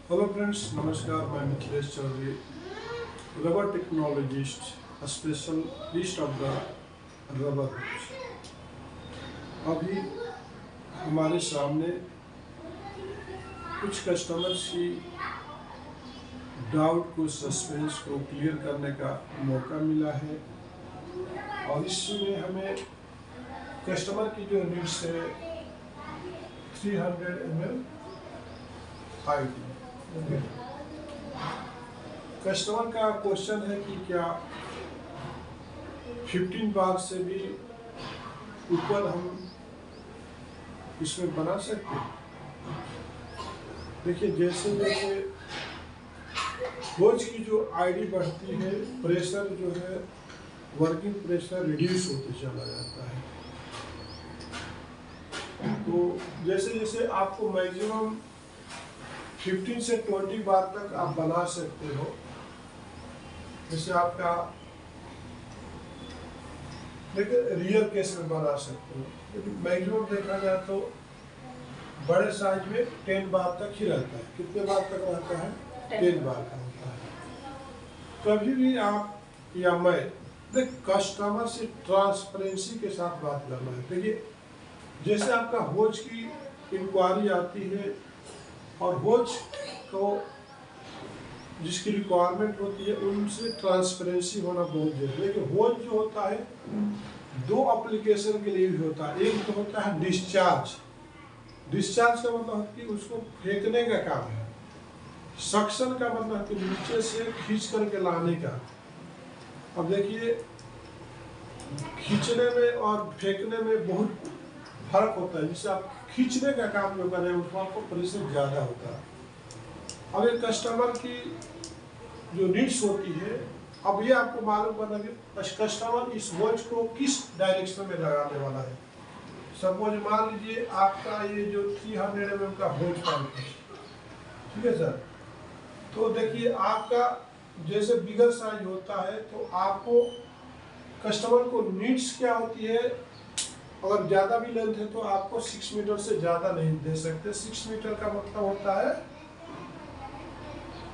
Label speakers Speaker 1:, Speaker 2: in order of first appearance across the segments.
Speaker 1: Hello friends, नमस्कार। मैं Mithilesh Chaudhary, rubber technologist, specialist of the rubber. अभी हमारे सामने कुछ कस्टमर्स की डाउट को, सस्पेंस को क्लियर करने का मौका मिला है और इसमें हमें कस्टमर की जो नीड्स है 300 ml हाइट। कस्टमर का क्वेश्चन है कि क्या 15 बार से भी ऊपर हम इसमें बना सकते हैं। देखिए, जैसे जैसे होज की जो आईडी बढ़ती है, प्रेशर जो है, वर्किंग प्रेशर रिड्यूस होते चला जाता है। तो जैसे जैसे आपको मैक्सिमम 15 से 20 बार तक आप बना सकते हो। जैसे आपका देखिए, रियल केस में बना सकते हो, लेकिन मैक्सिमम देखा जाए तो बड़े साइज में 10 बार तक ही रहता है। कितने बार तक रहता है? 10 बार का होता है। कभी भी आप या मैं कस्टमर से ट्रांसपेरेंसी के साथ बात करना है। देखिए, जैसे आपका होज की इंक्वायरी आती है और होज को जिसकी रिक्वायरमेंट होती है उनसे ट्रांसपेरेंसी होना बहुत जरूरी है। लेकिन होज जो होता है दो एप्लीकेशन के लिए भी होता है। एक तो होता है डिस्चार्ज। डिस्चार्ज का मतलब है कि उसको फेंकने का काम है। सक्शन का मतलब है कि नीचे से खींच करके लाने का। अब देखिए, खींचने में और फेंकने में बहुत फर्क होता है। जिससे आप खींचने का काम जो करें उसमें आपको प्रेशर ज़्यादा होता है। अब एक कस्टमर की जो नीड्स होती है, अब ये आपको मालूम करना कि कस्टमर इस वॉच को किस डायरेक्शन में लगाने वाला है। सपोज मान लीजिए आपका ये जो 300 mm का वॉच पाइप है, ठीक है सर। तो देखिए, आपका जैसे बिगर साइज होता है तो आपको कस्टमर को नीड्स क्या होती है। अगर ज़्यादा भी लेंथ है तो आपको 6 मीटर से ज़्यादा नहीं दे सकते। 6 मीटर का मतलब होता है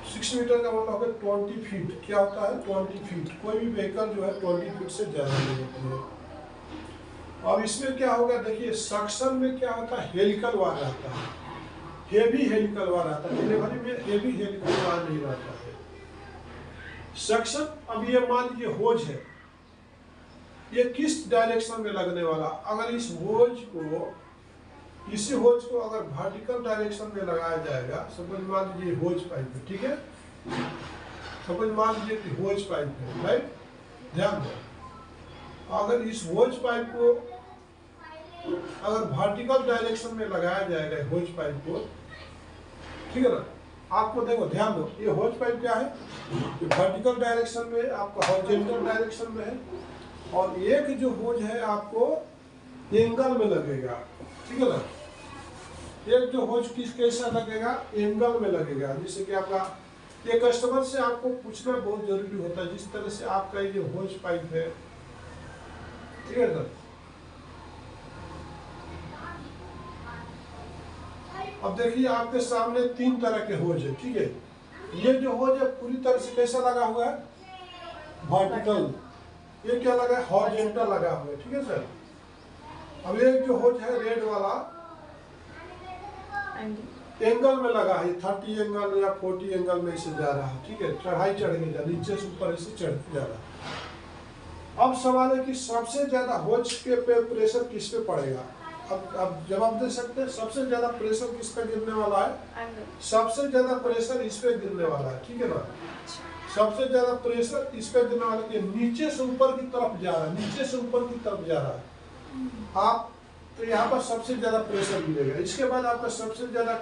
Speaker 1: 6 मीटर का मतलब है 20 फीट। क्या होता है? 20 फीट। कोई भी व्हीकल जो है 20 फीट से ज़्यादा नहीं होती है। अब इसमें क्या होगा, देखिए सक्शन में क्या होता है, हेलिकल वार रहता है, हेवी हेलिकल वार रहता है। डिलीवरी में हेवी हेलिकल वार नहीं रहता है। सक्शन, अब ये मान लीजिए होज है, ये किस डायरेक्शन में लगने वाला। अगर इस होज को, इसी होज को अगर वर्टिकल डायरेक्शन में लगाया जाएगा, सपोज मान लीजिए होज पाइप है, ठीक है। सपोज मान लीजिए कि होज पाइप है, राइट। ध्यान दो, अगर इस होज पाइप को अगर वर्टिकल डायरेक्शन में लगाया जाएगा होज पाइप को, ठीक है ना। आपको देखो, ध्यान दो, ये होज पाइप क्या है, वर्टिकल डायरेक्शन में, आपका हॉरिजॉन्टल डायरेक्शन में है। और एक जो होज है आपको एंगल में लगेगा, ठीक है ना। एक जो होज किस कैसा लगेगा, एंगल में लगेगा। जिससे कि आपका ये कस्टमर से आपको पूछना बहुत जरूरी होता है। जिस तरह से आपका ये होज पाइप है, ठीक है सर। अब देखिए, आपके सामने 3 तरह के होज है, ठीक है। ये जो होज है पूरी तरह से कैसा लगा हुआ है, वर्टिकल। ये क्या लगा है, हॉरिजॉन्टल लगा हुआ है, ठीक है सर। अब एक जो होज है रेड वाला, एंगल में लगा है, 30 एंगल या 40 एंगल में इसे जा रहा है, ठीक है। चढ़ाई चढ़ के जा, नीचे से ऊपर इसे चढ़ जा रहा है। अब सवाल है कि सबसे ज्यादा होज के पे प्रेशर किस पे पड़ेगा। अब जवाब दे सकते हैं, सबसे ज्यादा प्रेशर किस पे गिरने वाला है। सबसे ज्यादा प्रेशर इस पे गिरने वाला है, ठीक है ना। सबसे ज्यादा प्रेशर इस पे गिरने वाला है, नीचे से ऊपर की तरफ जा रहा है, नीचे से ऊपर की तरफ जा रहा है। आप तो यहाँ पर सबसे ज्यादा प्रेशर गिरेगा। इसके बाद आपका सबसे ज्यादा,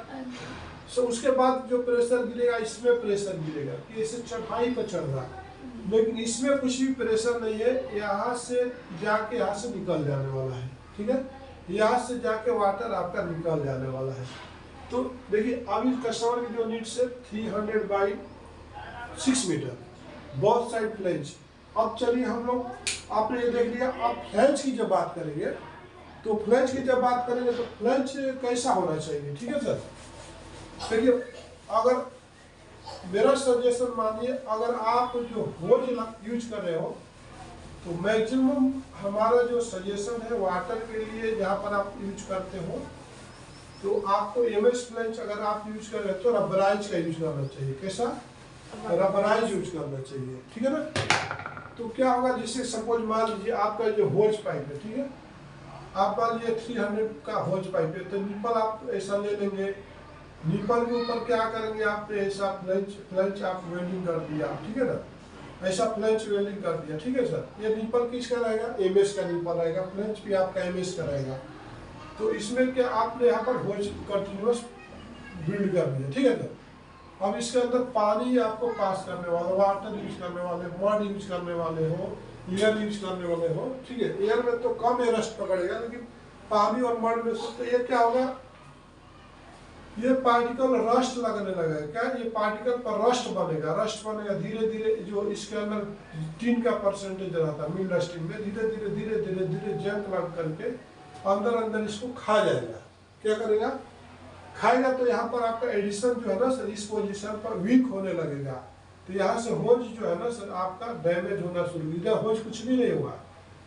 Speaker 1: उसके बाद जो प्रेशर गिरेगा, इसमें प्रेशर गिरेगा कि इसे चढ़ाई पर चढ़ रहा है। लेकिन इसमें कुछ भी प्रेशर नहीं है। यहाँ से जाके यहाँ से निकल जाने वाला है, ठीक है। यहाँ से जाके वाटर आपका निकल जाने वाला है। तो देखिए, अभी कस्टमर की जो नीड्स है 300 by 6 metre, both side flange. अब चलिए हम लोग, आपने ये देख लिया। अब फ्लेंज की जब बात करेंगे तो फ्लेंज की जब बात करेंगे तो फ्लेंज कैसा होना चाहिए, ठीक है सर। देखिए, अगर मेरा सजेशन मानिए, अगर आप जो होज यूज कर रहे हो तो मैक्सिमम हमारा जो सजेशन है वाटर के लिए जहाँ पर आप यूज करते हो, तो आपको एमएस फ्लेंच अगर आप यूज कर रहे हो तो रबराइज का यूज करना चाहिए। कैसा? रबराइज यूज करना चाहिए, ठीक है ना। तो क्या होगा, जिससे सपोज मान लीजिए आपका जो होज पाइप है, ठीक है, आप मान लीजिए 300 का होज पाइप है, तो निपल आप ऐसा ले लेंगे, निपल के ऊपर क्या करेंगे आप, ऐसा फ्लेंच आप वेल्डिंग कर दिया, ठीक है ना, ऐसा फ्लेंच वेल्डिंग कर दिया, ठीक है सर। ये निपल किसका रहेगा? एमएस का निपल रहेगा, फ्लेंच भी आपका एमएस का रहेगा। तो इसमें क्या आपने यहाँ पर होज कंटिन्यूअस बिल्ड कर दिया, ठीक है सर। अब इसके अंदर पानी आपको पास करने वाला, वाटर यूज करने वाले, मड यूज करने वाले हो, एयर यूज करने वाले हो, ठीक है। एयर में तो कम ये रस्ट पकड़ेगा, लेकिन पानी और मड में तो ये क्या होगा, ये पार्टिकल रस्ट लगने लगेगा। क्या? ये पार्टिकल पर रस्ट बनेगा धीरे धीरे। जो इसके अंदर टिन का परसेंटेज रहता है मिल रस्टिंग में, धीरे धीरे जंग लग करके अंदर इसको खा जाएगा। क्या करेगा? खाएगा। तो यहाँ पर आपका एडिशन जो है ना सर, इस पोजीशन पर वीक होने लगेगा। तो यहाँ से होज जो है ना सर आपका डैमेज होना शुरू। इधर होज कुछ भी नहीं हुआ,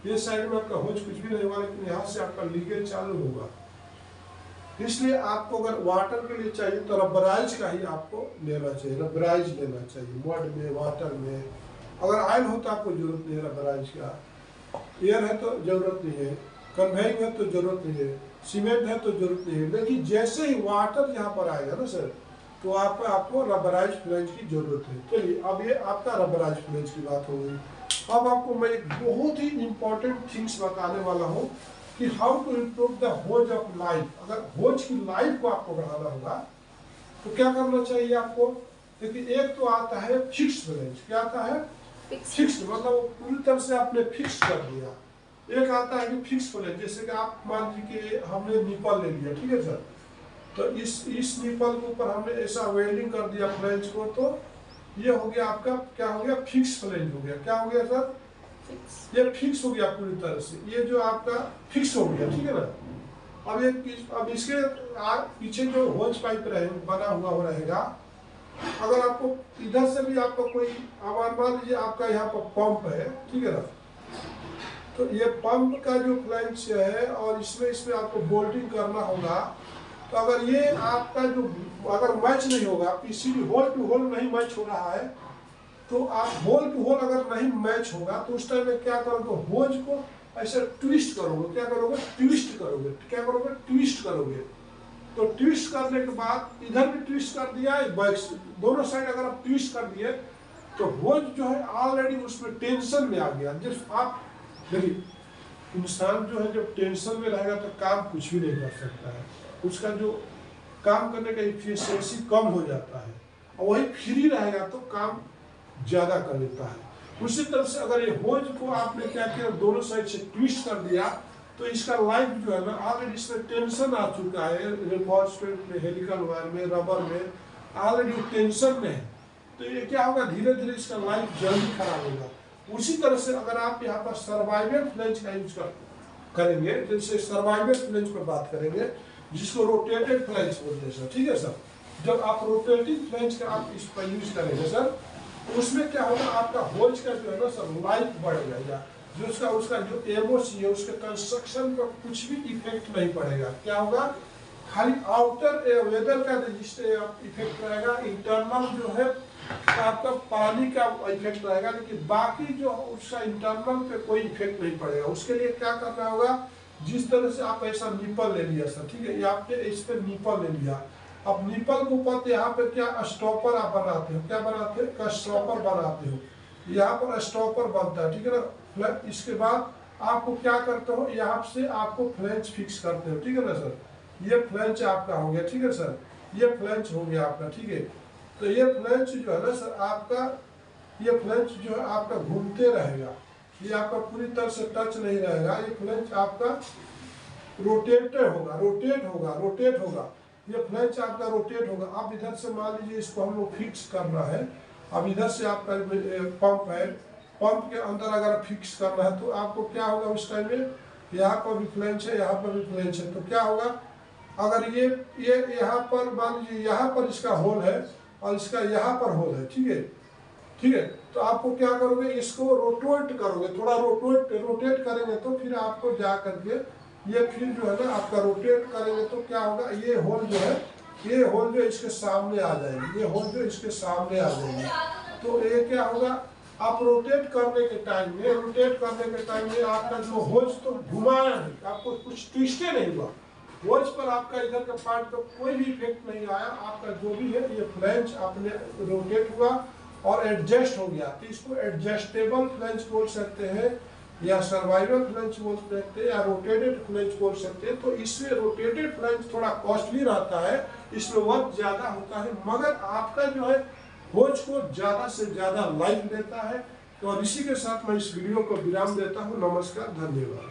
Speaker 1: ये साइड में आपका होज कुछ भी नहीं हुआ, लेकिन यहाँ से आपका लीकेज चालू होगा। इसलिए आपको अगर वाटर के लिए चाहिए तो रबराइज का ही आपको लेना चाहिए, रबराइज लेना चाहिए मड में, वाटर में। अगर ऑयल हो तो आपको जरूरत नहीं है रबराइज का, एयर है तो जरूरत नहीं है, कन्वेइंग है तो जरूरत नहीं है, सीमेंट है तो जरूरत नहीं है। लेकिन जैसे ही वाटर यहाँ पर आएगा ना सर, तो आपको रबराइज फ्लेंच की जरूरत है। चलिए, अब ये आपका रबराइज फ्लेंच की बात हो गई। अब आपको मैं एक बहुत ही इंपॉर्टेंट थिंग्स बताने वाला हूँ कि how to improve the hose of life. अगर होज की लाइफ को आपको बढ़ाना होगा तो क्या करना चाहिए आपको? देखिए, एक तो आता है फिक्स फ्लेंच। क्या आता है? फिक्स, मतलब पूरी तरह से आपने फिक्स कर दिया। एक आता है कि फिक्स फ्लेंच, जैसे कि आप मान लीजिए कि हमने निपल ले लिया, ठीक है सर, तो इस निपल के ऊपर हमने ऐसा वेल्डिंग कर दिया फ्लेंच को, तो ये हो गया आपका, क्या हो गया? फिक्स फ्लेंच हो गया। क्या हो गया सर? ये फिक्स हो गया पूरी तरह से, ये जो आपका फिक्स हो गया, ठीक है ना। अब इसके पीछे जो होज पाइप बना हुआ रहेगा, अगर आपको इधर से भी आपका कोई, अब मान लीजिए आपका यहाँ पर पंप है, ठीक है ना, तो ये पंप का जो फ्लेंच है और इसमें आपको बोल्टिंग करना होगा। तो अगर ये आपका जो अगर मैच नहीं होगा, पीसीबी होल टू होल नहीं मैच हो रहा है, तो आप होल टू होल अगर नहीं मैच होगा तो उस टाइम में क्या करोगे? होज को ऐसे ट्विस्ट करोगे। क्या करोगे? ट्विस्ट करोगे। क्या करोगे? ट्विस्ट करोगे। तो ट्विस्ट करने के बाद इधर भी ट्विस्ट कर दिया, बैक दोनों साइड अगर आप ट्विस्ट कर दिए तो होज जो है ऑलरेडी उसमें टेंशन में आ गया। जब आप देखिए, इंसान जो है जब टेंशन में रहेगा तो काम कुछ भी नहीं कर सकता है, उसका जो काम करने का एफिशिएंसी कम हो जाता है, और वही फ्री रहेगा तो काम ज्यादा कर लेता है। उसी तरह से अगर ये होज को आपने क्या किया, दोनों साइड से ट्विस्ट कर दिया, तो इसका लाइफ जो है ना ऑलरेडी इसमें टेंशन आ चुका है, रेफोर्समेंट में, हेलिकल वायर में, रबर में ऑलरेडी टेंशन में है। तो ये क्या होगा? धीरे धीरे इसका लाइफ जल्दी खराब होगा। उसी तरह से अगर आप यहाँ पर सर्वाइवल फ्लेंच का यूज करेंगे, जैसे सर्वाइवल फ्लेंच पर बात करेंगे, जिसको रोटेटेड फ्लेंच बोलते हैं सर, ठीक है सर। जब आप रोटेटेड फ्लेंच का आप इस पर यूज करेंगे सर, तो उसमें क्या होगा? आपका होज का जो है ना सर लाइफ बढ़ जाएगा, जो उसका जो एमओसी है उसके कंस्ट्रक्शन पर कुछ भी इफेक्ट नहीं पड़ेगा। क्या होगा? खाली आउटर वेदर का इफेक्ट रहेगा, इंटरनल जो है आपका पानी का इफेक्ट रहेगा, लेकिन बाकी जो उसका इंटरनल पे कोई इफेक्ट नहीं पड़ेगा। उसके लिए क्या करना होगा? जिस तरह से आप ऐसा निपल ले लिया सर, ठीक है, ये आपने इस पे निपल ले लिया। अब निपल के ऊपर यहाँ पे क्या स्टॉपर आप बनाते हो? क्या बनाते हो? स्टॉपर बनाते हो। यहाँ पर स्टॉपर बनता है, ठीक है ना। इसके बाद आपको क्या करते हो? यहाँ से आपको फ्लेंच फिक्स करते हो, ठीक है ना सर। ये फ्लेंच आपका हो गया, ठीक है सर, ये फ्लेंच हो गया आपका, ठीक है। तो ये फ्लेंच जो है ना सर आपका, ये फ्लेंच जो है आपका घूमते रहेगा, ये आपका पूरी तरह से टच नहीं रहेगा। ये फ्लेंच आपका रोटेट होगा, ये फ्लेंच आपका रोटेट होगा। अब इधर से मान लीजिए इसको हम लोग फिक्स करना है। अब इधर से आपका पंप है, पंप के अंदर अगर फिक्स करना है तो आपको क्या होगा? उस टाइम में यहाँ पर भी फ्लेंच है, यहाँ पर भी फ्लेंच है, तो क्या होगा? अगर ये यहाँ पर मान लीजिए यहाँ पर इसका होल है, और इसका यहाँ पर होल है, ठीक है। ठीक है, तो आपको क्या करोगे, इसको रोटेट करोगे, थोड़ा रोटेट करेंगे तो फिर आपको जा करके ये फिर जो है ना आपका रोटेट करेंगे तो क्या होगा, ये होल जो है, ये होल जो इसके सामने आ जाएगी, ये होल जो इसके सामने आ जाएगी। तो ये क्या होगा, आप रोटेट करने के टाइम में आपका जो होल्स तो घुमाया नहीं, आपको कुछ ट्विस्टे नहीं हुआ, होल्स पर आपका इधर का पार्ट पर कोई भी इफेक्ट नहीं आया, आपका जो भी है ये फ्लैंज आपने रोटेट हुआ और एडजस्ट हो गया। तो इसको एडजस्टेबल फ्लैंज बोल सकते हैं, या सर्वाइवल फ्लैंज बोल सकते हैं, या रोटेटेड फ्लैंज बोल सकते हैं। तो इसमें रोटेटेड फ्लैंज थोड़ा कॉस्टली रहता है, इसमें वर्क ज़्यादा होता है, मगर आपका जो है होज को ज़्यादा से ज़्यादा लाइफ देता है। तो इसी के साथ मैं इस वीडियो को विराम देता हूँ। नमस्कार, धन्यवाद।